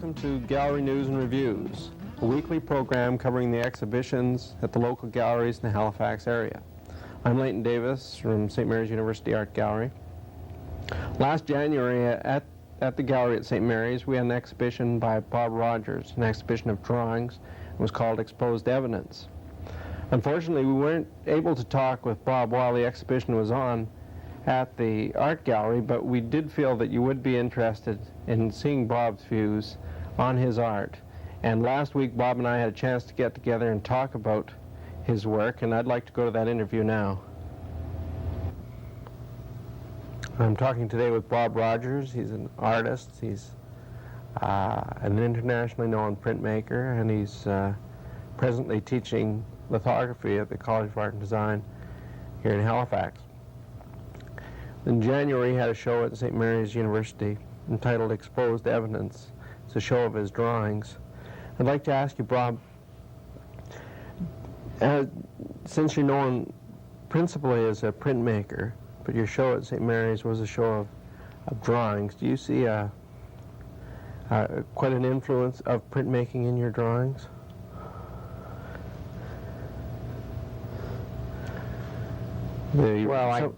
welcome to Gallery News and Reviews, a weekly program covering the exhibitions at the local galleries in the Halifax area. I'm Leighton Davis from St. Mary's University Art Gallery. Last January at the gallery at St. Mary's, we had an exhibition by Bob Rogers, an exhibition of drawings. It was called Exposed Evidence. Unfortunately, we weren't able to talk with Bob while the exhibition was on at the art gallery, but we did feel that you would be interested in seeing Bob's views on his art. And last week, Bob and I had a chance to get together and talk about his work, and I'd like to go to that interview now. I'm talking today with Bob Rogers. He's an artist. He's an internationally known printmaker, and he's presently teaching lithography at the College of Art and Design here in Halifax. In January, he had a show at St. Mary's University entitled Exposed Evidence. It's a show of his drawings. I'd like to ask you, Bob, since you're known principally as a printmaker, but your show at St. Mary's was a show of drawings, do you see quite an influence of printmaking in your drawings? Well,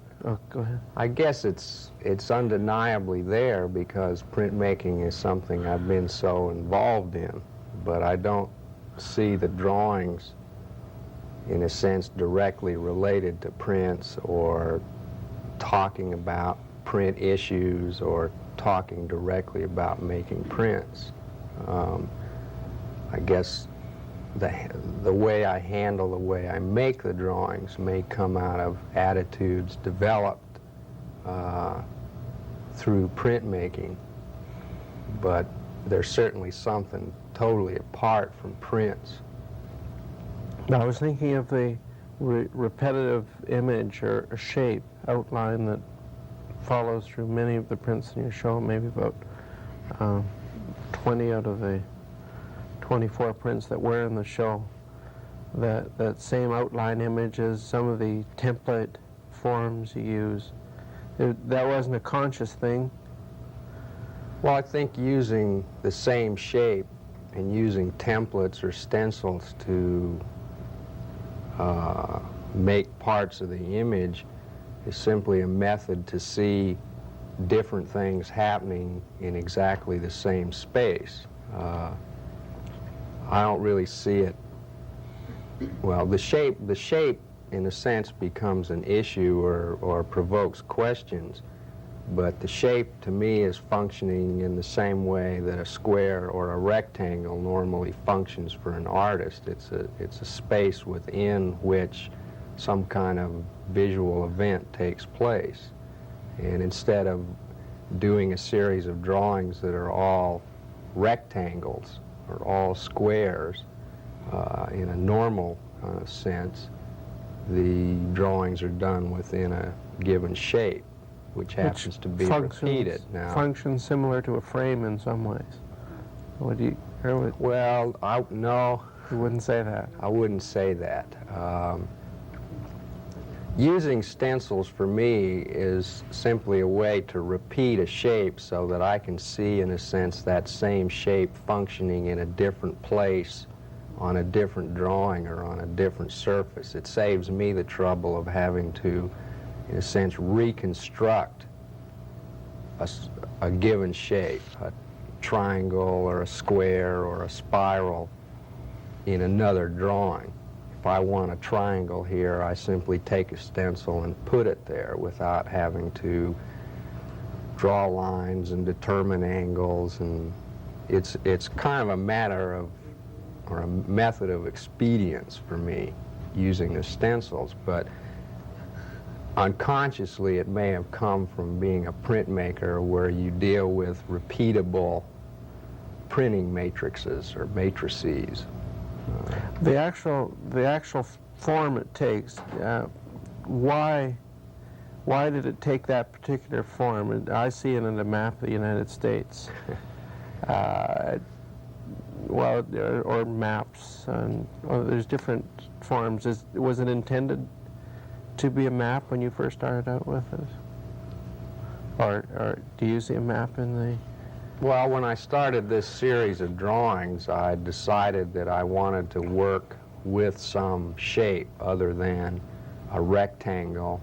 go ahead. I guess it's undeniably there because printmaking is something I've been so involved in, but I don't see the drawings in a sense directly related to prints or talking about print issues or talking directly about making prints. I guess the way I handle, the way I make the drawings may come out of attitudes developed through printmaking, but there's certainly something totally apart from prints. I was thinking of the repetitive image or shape outline that follows through many of the prints in your show, maybe about 20 out of the 24 prints that were in the show. That same outline images, some of the template forms you use, that wasn't a conscious thing? Well, I think using the same shape and using templates or stencils to make parts of the image is simply a method to see different things happening in exactly the same space. I don't really see it. Well, the shape in a sense becomes an issue or provokes questions, but the shape to me is functioning in the same way that a square or a rectangle normally functions for an artist. It's a space within which some kind of visual event takes place. And instead of doing a series of drawings that are all rectangles or all squares in a normal sense, the drawings are done within a given shape, which happens to be repeated. Now, functions similar to a frame in some ways. Would you? Well, no. You wouldn't say that. I wouldn't say that. Using stencils for me is simply a way to repeat a shape so that I can see, in a sense, that same shape functioning in a different place on a different drawing or on a different surface. It saves me the trouble of having to, in a sense, reconstruct a given shape, a triangle or a square or a spiral in another drawing. If I want a triangle here, I simply take a stencil and put it there without having to draw lines and determine angles, and it's kind of a matter of, or a method of expedience for me using the stencils, but unconsciously it may have come from being a printmaker where you deal with repeatable printing matrices or matrices. The actual form it takes, why did it take that particular form? And I see it in the map of the United States. Well, or maps, and there's different forms. Was it intended to be a map when you first started out with it? Or do you see a map in the Well, when I started this series of drawings, I decided that I wanted to work with some shape other than a rectangle,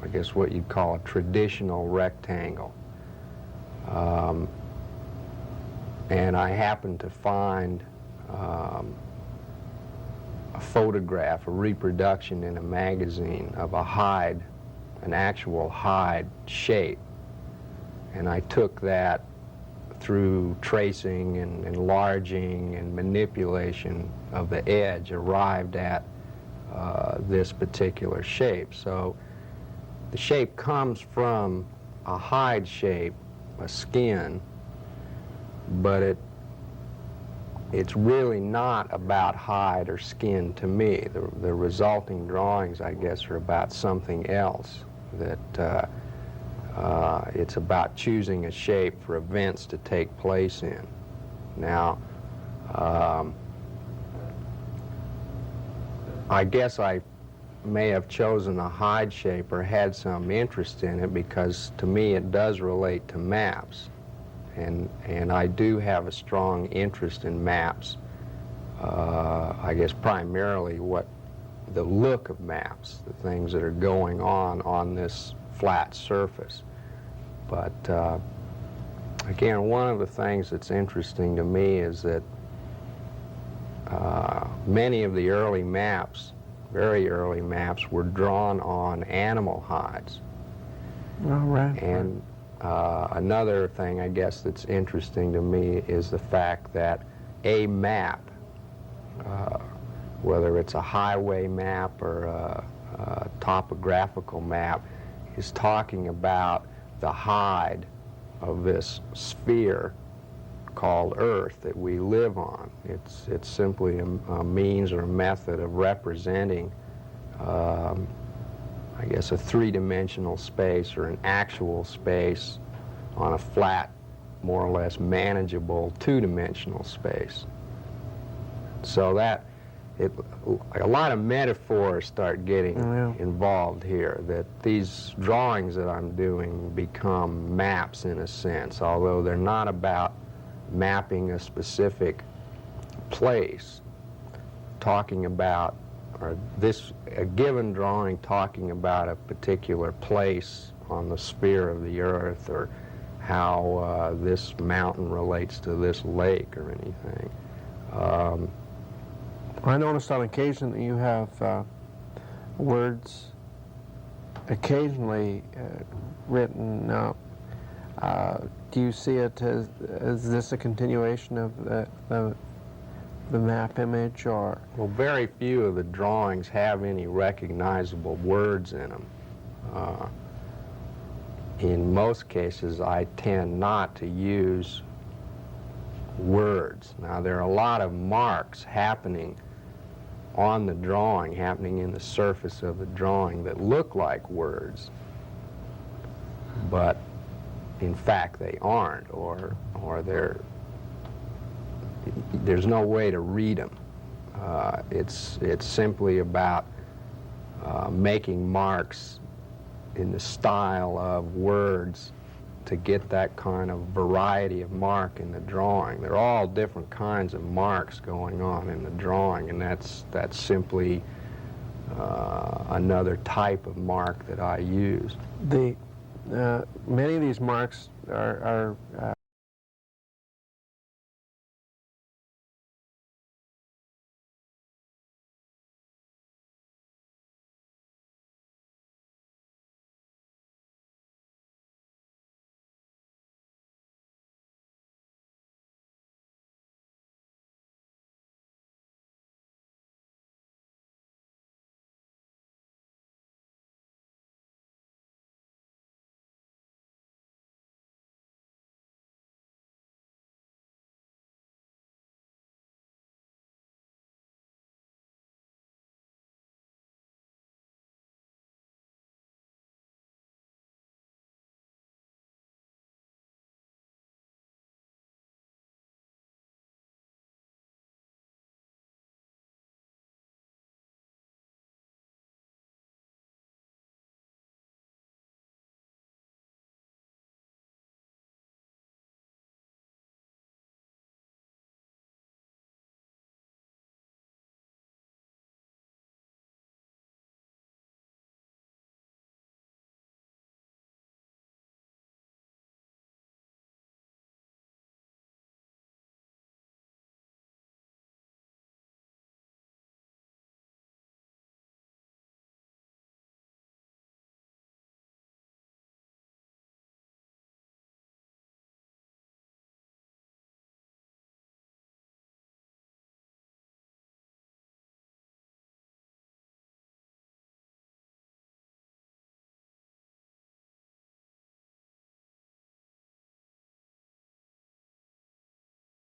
I guess what you'd call a traditional rectangle. And I happened to find a photograph, a reproduction in a magazine of a hide, an actual hide shape. And I took that through tracing and enlarging and manipulation of the edge, arrived at this particular shape. So the shape comes from a hide shape, a skin, but it's really not about hide or skin to me. The resulting drawings, I guess, are about something else. That it's about choosing a shape for events to take place in. Now, I guess I may have chosen a hide shape or had some interest in it because to me it does relate to maps. And I do have a strong interest in maps. I guess primarily the look of maps, the things that are going on this flat surface. But again, one of the things that's interesting to me is that many of the early maps, very early maps, were drawn on animal hides. All right. And another thing, I guess, that's interesting to me is the fact that a map, whether it's a highway map or a topographical map, is talking about the hide of this sphere called Earth that we live on. It's simply a means or a method of representing I guess a three-dimensional space or an actual space on a flat, more or less manageable two-dimensional space. So that a lot of metaphors start getting involved here, that these drawings that I'm doing become maps in a sense, although they're not about mapping a specific place, talking about, or a given drawing talking about a particular place on the sphere of the Earth, or how this mountain relates to this lake or anything. I noticed on occasion that you have words occasionally written up. Do you see it as this a continuation of the map image, or? Well, very few of the drawings have any recognizable words in them. In most cases, I tend not to use words. Now, there are a lot of marks happening on the drawing, happening in the surface of the drawing that look like words, but in fact they aren't, or there's no way to read them. It's simply about making marks in the style of words to get that kind of variety of mark in the drawing. There are all different kinds of marks going on in the drawing, and that's simply another type of mark that I use. Many of these marks are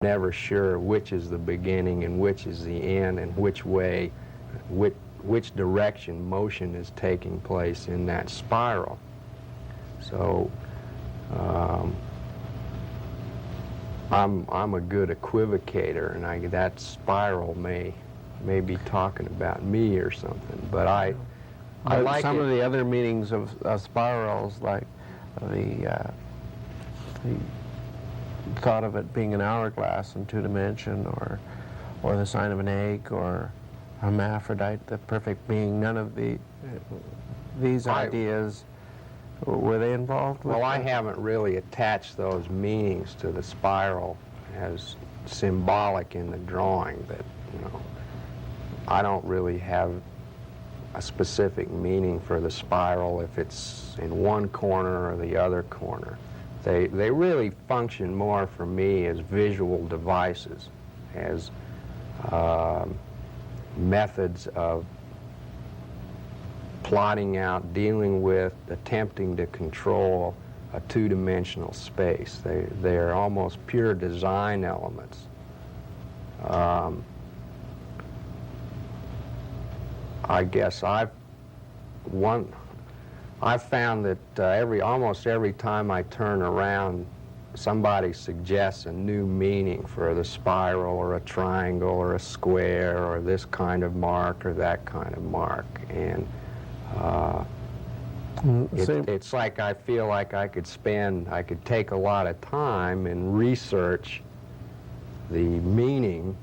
never sure which is the beginning and which is the end and which way, which direction motion is taking place in that spiral. So I'm a good equivocator, and that spiral may be talking about me or something, but I like some it. of the other meanings of spirals, like the thought of it being an hourglass in 2 dimension, or the sign of an egg, or hermaphrodite, the perfect being. None of these ideas, were they involved with Well, I that? haven't really attached those meanings to the spiral as symbolic in the drawing. That, you know, I don't really have a specific meaning for the spiral if it's in one corner or the other corner. They really function more for me as visual devices, as methods of plotting out, dealing with, attempting to control a two-dimensional space. They are almost pure design elements. I guess I've found that almost every time I turn around, somebody suggests a new meaning for the spiral or a triangle or a square or this kind of mark or that kind of mark. And it's like I feel like I could take a lot of time and research the meaning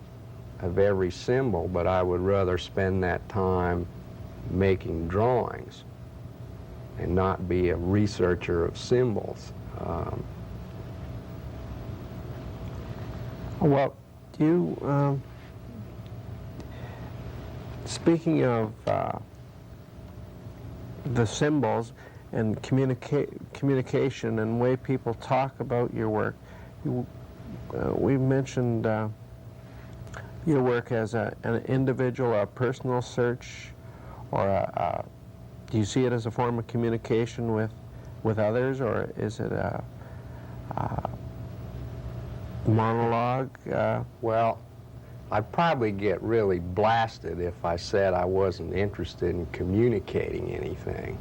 of every symbol, but I would rather spend that time making drawings and not be a researcher of symbols. Well, speaking of the symbols and communication and way people talk about your work, we mentioned your work as an individual, a personal search, or do you see it as a form of communication with others, or is it a monologue? Well, I'd probably get really blasted if I said I wasn't interested in communicating anything.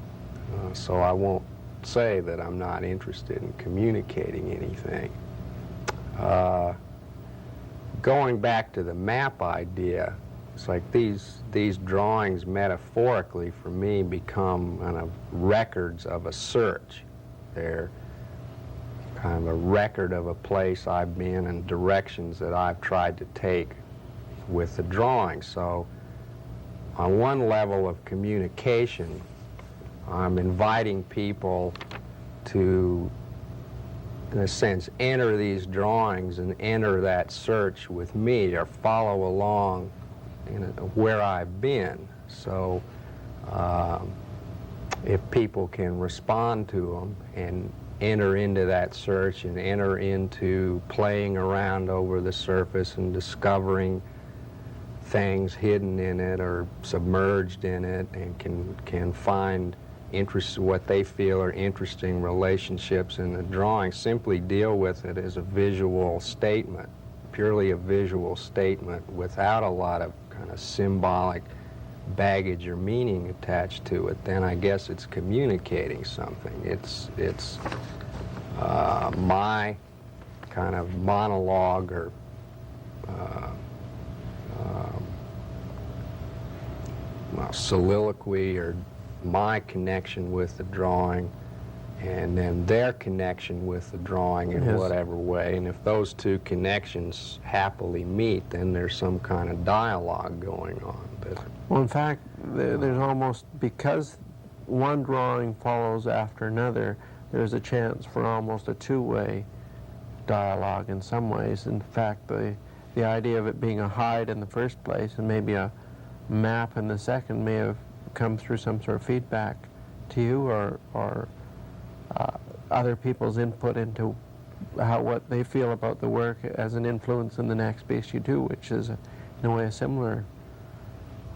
So I won't say that I'm not interested in communicating anything. Going back to the map idea, it's like these drawings metaphorically for me become kind of records of a search. They're kind of a record of a place I've been and directions that I've tried to take with the drawing. So on one level of communication, I'm inviting people to, in a sense, enter these drawings and enter that search with me, or follow along where I've been. So if people can respond to them and enter into that search and enter into playing around over the surface and discovering things hidden in it or submerged in it, and can find what they feel are interesting relationships in the drawing, simply deal with it as a visual statement, purely a visual statement without a lot of kind of symbolic baggage or meaning attached to it, then I guess it's communicating something. It's my kind of monologue or soliloquy, or my connection with the drawing, and then their connection with the drawing in whatever way. And if those two connections happily meet, then there's some kind of dialogue going on. Well, in fact, there's almost, because one drawing follows after another, there's a chance for almost a two-way dialogue in some ways. In fact, the idea of it being a hide in the first place and maybe a map in the second may have come through some sort of feedback to you, or other people's input into what they feel about the work as an influence in the next piece you do, which is in a way a similar.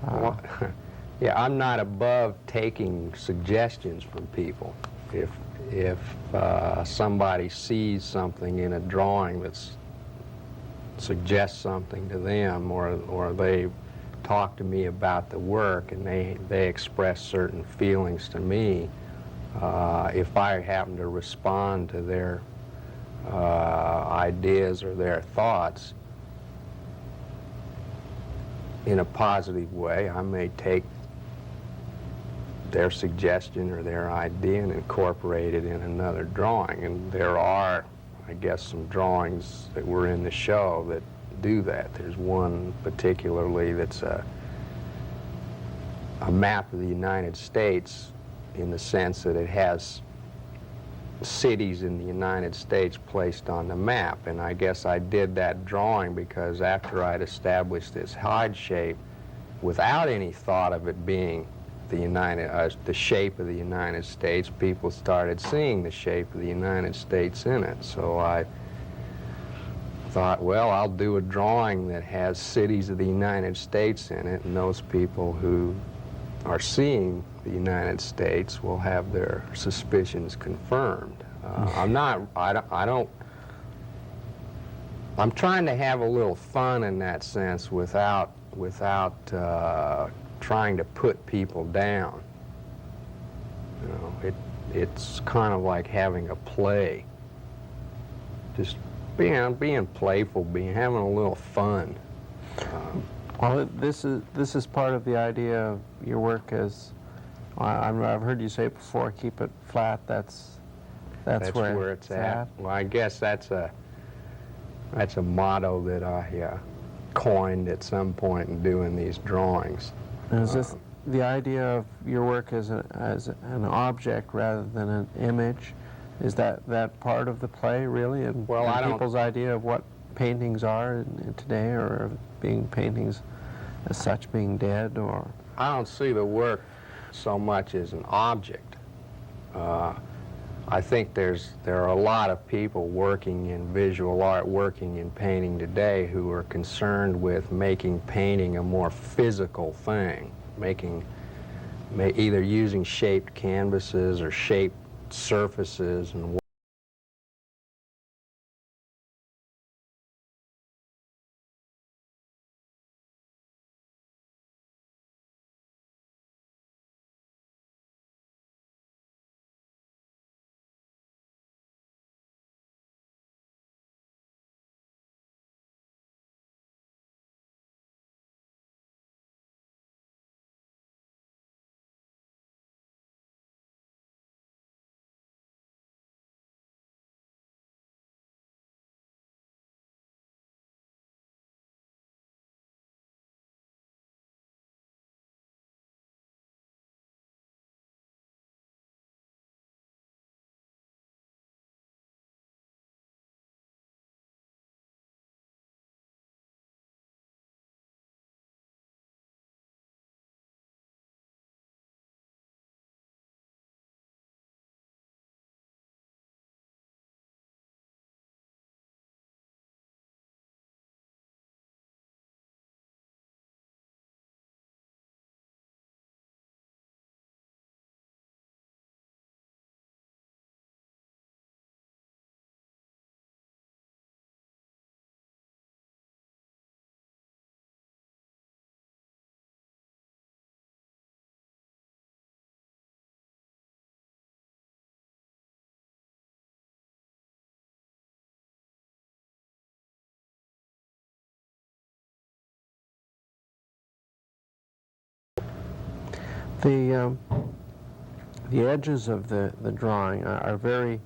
Well, yeah, I'm not above taking suggestions from people. If somebody sees something in a drawing that's suggest something to them, or they talk to me about the work and they express certain feelings to me, if I happen to respond to their ideas or their thoughts in a positive way, I may take their suggestion or their idea and incorporate it in another drawing. And there are, I guess, some drawings that were in the show that do that. There's one particularly that's a map of the United States, in the sense that it has cities in the United States placed on the map. And I guess I did that drawing because after I'd established this hide shape, without any thought of it being the shape of the United States, people started seeing the shape of the United States in it. So I thought, well, I'll do a drawing that has cities of the United States in it, and those people who are seeing the United States will have their suspicions confirmed. I'm trying to have a little fun in that sense without trying to put people down. You know, it's kind of like having a play. Just being playful, having a little fun. Well, this is part of the idea of your work as, I've heard you say it before, keep it flat. That's where it's at. Well, I guess that's a motto that I coined at some point in doing these drawings. And is this the idea of your work as an object rather than an image? Is that part of the play, really? And, well, and people's idea of what paintings are today, or being paintings as such being dead, or? I don't see the work so much as an object. I think there are a lot of people working in visual art, working in painting today, who are concerned with making painting a more physical thing, either using shaped canvases or shaped surfaces and The edges of the drawing are very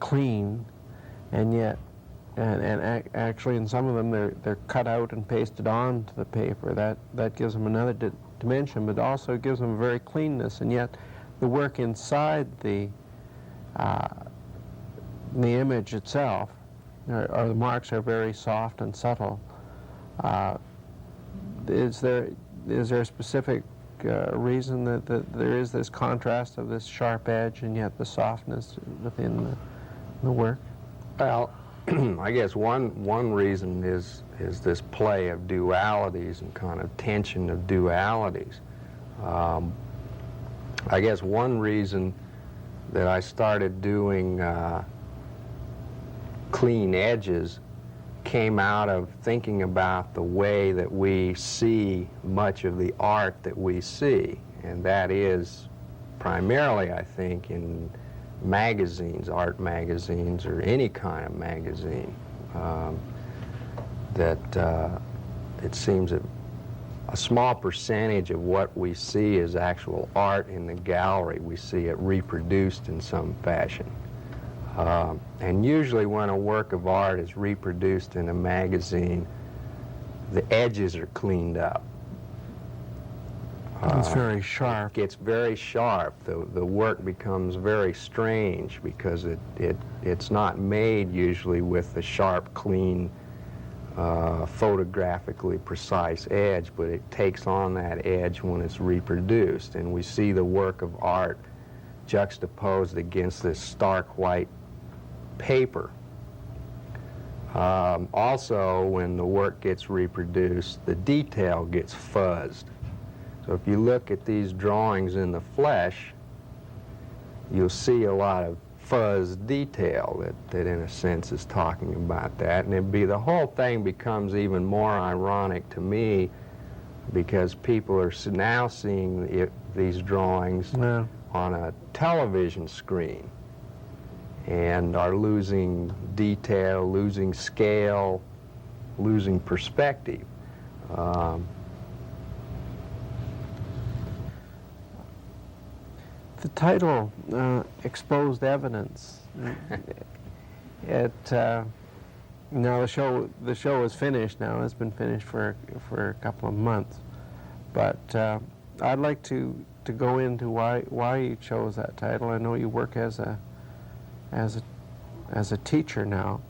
clean, and yet, actually in some of them they're cut out and pasted onto the paper. That gives them another dimension, but also gives them a very cleanness. And yet, the work inside the image itself, or the marks, are very soft and subtle. Is there a specific reason that there is this contrast of this sharp edge and yet the softness within the work? Well, I guess one reason is this play of dualities and kind of tension of dualities. I guess one reason that I started doing clean edges came out of thinking about the way that we see much of the art that we see, and that is primarily, I think, in magazines, art magazines, or any kind of magazine, that it seems that a small percentage of what we see is actual art in the gallery. We see it reproduced in some fashion. And usually when a work of art is reproduced in a magazine, the edges are cleaned up. It's very sharp. It gets very sharp. The work becomes very strange because it's not made usually with the sharp, clean, photographically precise edge, but it takes on that edge when it's reproduced. And we see the work of art juxtaposed against this stark white paper. Also, when the work gets reproduced, the detail gets fuzzed. So if you look at these drawings in the flesh, you'll see a lot of fuzzed detail that in a sense is talking about that. And the whole thing becomes even more ironic to me because people are now seeing these drawings on a television screen and are losing detail, losing scale, losing perspective. The title, Exposed Evidence. Now the show is finished now. It's been finished for a couple of months, but I'd like to go into why you chose that title. I know you work as a teacher now,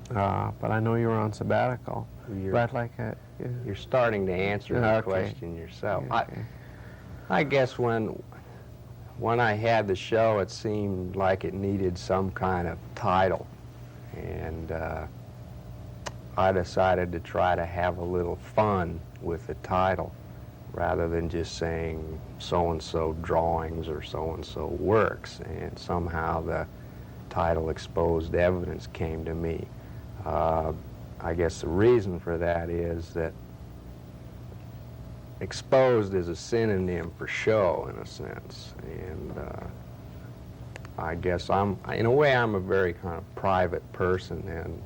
but I know you're on sabbatical. You're starting to answer the question yourself. Okay. I guess when I had the show, it seemed like it needed some kind of title, and I decided to try to have a little fun with the title rather than just saying so-and-so drawings or so-and-so works, and somehow the title Exposed Evidence came to me. I guess the reason for that is that exposed is a synonym for show, in a sense, and I guess in a way, I'm a very kind of private person, and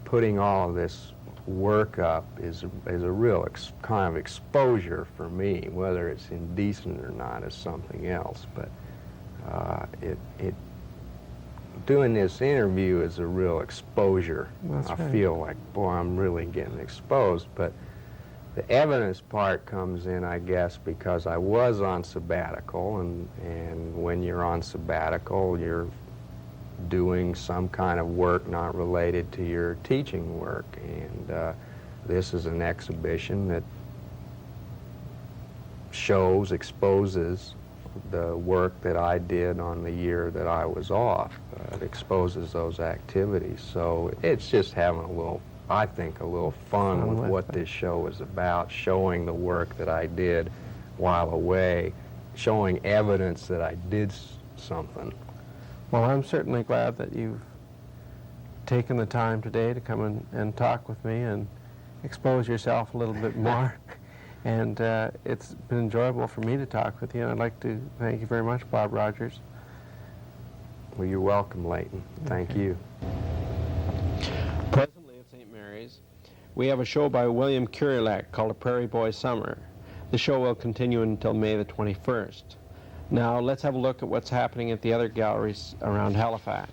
putting all of this work up is a real kind of exposure for me. Whether it's indecent or not is something else, but doing this interview is a real exposure. That's right. I feel like, boy, I'm really getting exposed, but the evidence part comes in, I guess, because I was on sabbatical, and when you're on sabbatical, you're doing some kind of work not related to your teaching work, and this is an exhibition that exposes the work that I did on the year that I was off. It exposes those activities, so it's just having I think a little fun with what this show is about, showing the work that I did while away, showing evidence that I did something. Well, I'm certainly glad that you've taken the time today to come and talk with me and expose yourself a little bit more. And it's been enjoyable for me to talk with you, and I'd like to thank you very much, Bob Rogers. Well, you're welcome, Leighton. Thank you. Presently at St. Mary's, we have a show by William Kurilak called A Prairie Boy Summer. The show will continue until May the 21st. Now, let's have a look at what's happening at the other galleries around Halifax.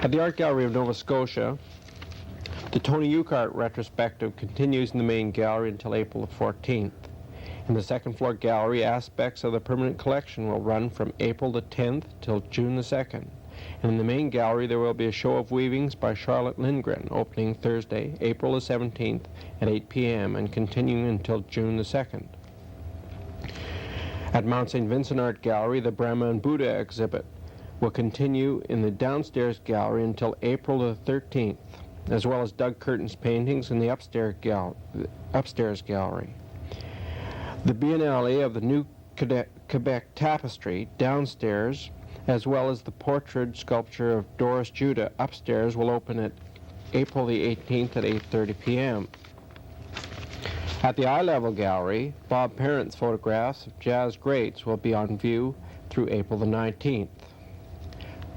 At the Art Gallery of Nova Scotia, the Tony Ukart retrospective continues in the main gallery until April the 14th. In the second floor gallery, aspects of the permanent collection will run from April the 10th till June the 2nd. And in the main gallery, there will be a show of weavings by Charlotte Lindgren, opening Thursday, April the 17th at 8 p.m. and continuing until June the 2nd. At Mount St. Vincent Art Gallery, the Brahma and Buddha exhibit will continue in the downstairs gallery until April the 13th, as well as Doug Curtin's paintings in the upstairs gallery. The Biennale of the New Quebec Tapestry downstairs, as well as the portrait sculpture of Doris Judah upstairs, will open at April the 18th at 8:30 p.m. At the Eye Level Gallery, Bob Parent's photographs of jazz greats will be on view through April the 19th.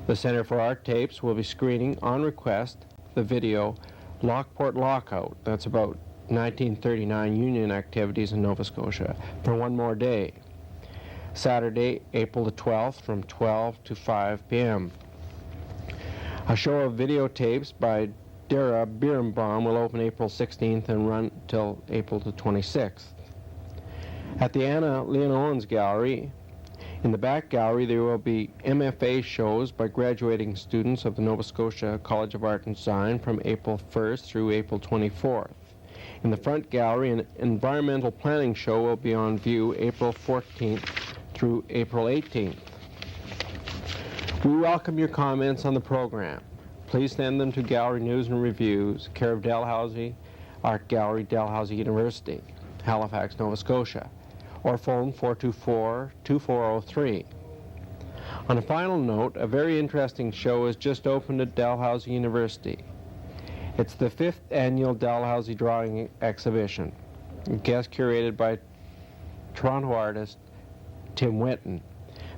The Center for Art Tapes will be screening, on request, the video Lockport Lockout, that's about 1939 Union activities in Nova Scotia, for one more day. Saturday, April the 12th from 12 to 5 p.m. A show of videotapes by Dara Birnbaum will open April 16th and run till April the 26th. At the Anna Leon Owens Gallery, in the back gallery, there will be MFA shows by graduating students of the Nova Scotia College of Art and Design from April 1st through April 24th. In the front gallery, an environmental planning show will be on view April 14th through April 18th. We welcome your comments on the program. Please send them to Gallery News and Reviews, care of Dalhousie Art Gallery, Dalhousie University, Halifax, Nova Scotia, or phone 424-2403. On a final note, a very interesting show has just opened at Dalhousie University. It's the 5th annual Dalhousie Drawing Exhibition, guest curated by Toronto artist Tim Whitten.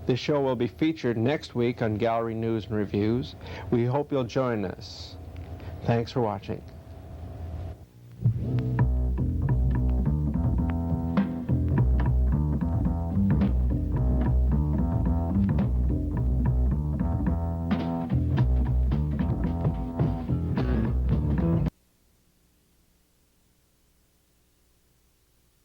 This show will be featured next week on Gallery News and Reviews. We hope you'll join us. Thanks for watching.